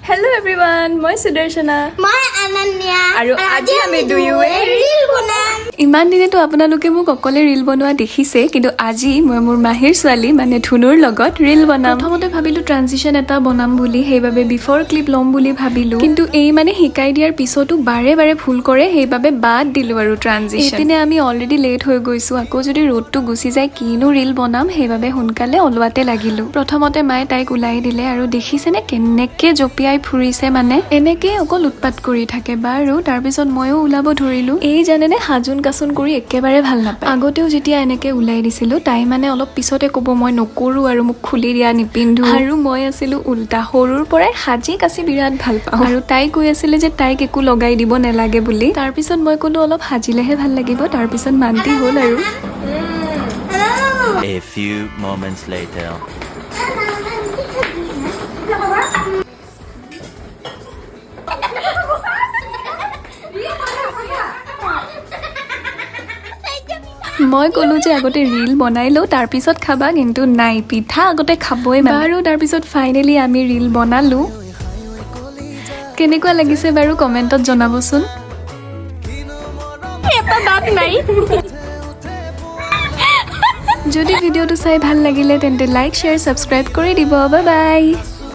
Hello everyone, মই Sudarshana. মই Ananya. আৰু আজি আমি দুয়োৱে ৰীল বনাম। ইমান দিনেতো আপোনালোকে মোক অকলে ৰীল বনোৱা দেখিছে, কিন্তু আজি মই মোৰ মাহিৰ ছোৱালী মানে ধুনুৰ লগত ৰীল বনাম। প্ৰথমতে ভাবিলো ট্ৰানজিশন এটা বনাম বুলি, সেইবাবে বিফৰ ক্লিপ ল'ম বুলি ভাবিলো, কিন্তু এই মানে শিকাই দিয়াৰ পিছতো বাৰে বাৰে ভুল কৰে, সেইবাবে বাদ দিলো আৰু ট্ৰানজিশন। এদিনে আমি অলৰেডি লেট হৈ গৈছো, আকৌ যদি ৰ'দটো গুচি যায় কিনো ৰীল বনাম, সেইবাবে সোনকালে ওলোৱাতে লাগিলো। প্ৰথমতে মায়ে তাইক ওলাই দিলে আৰু দেখিছেনে কেনেকে জপিয়াই ফুৰিছে, মানে এনেকে অকল উৎপাত কৰি থাকে। বাৰু তাৰপিছত ময়ো ওলাব ধৰিলো। এই জানেনে হাজুন কাচুন কৰি একেবাৰে ভাল নাপায়। আগতেও যেতিয়া এনেকে ওলাই দিছিলো, তাই মানে অলপ পিছতে ক'ব মই নকৰো আৰু মোক খুলি দিয়া নিপিন্ধো, আৰু মই আছিলো উল্টা, সৰুৰ পৰাই সাজি কাচি বিৰাট ভাল পাওঁ, আৰু তাই কৈ আছিলে যে তাইক একো লগাই দিব নালাগে বুলি। তাৰপিছত মই ক'লো অলপ সাজিলেহে ভাল লাগিব, তাৰপিছত মান্তি হ'ল আৰু। A few moments later. মই ক'লো যে আগতে ৰীল বনাই লওঁ তাৰপিছত খাবা, কিন্তু নাই, পিঠা আগতে খাবই। বাৰু তাৰপিছত ফাইনেলি আমি ৰীল বনালো। কেনেকুৱা লাগিছে বাৰু কমেণ্টত জনাবচোন। যদি ভিডিঅ'টো চাই ভাল লাগিলে তেন্তে লাইক, শ্বেয়াৰ, ছাবস্ক্ৰাইব কৰি দিব। Bye bye.